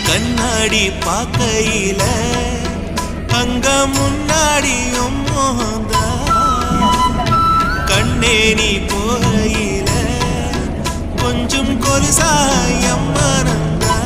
கண்ணாடி பார்க்கையில அங்க முன்னாடியும் மோகந்தா கண்ணே நீ போகையில கொஞ்சம் கொலுசாயம் மறந்தா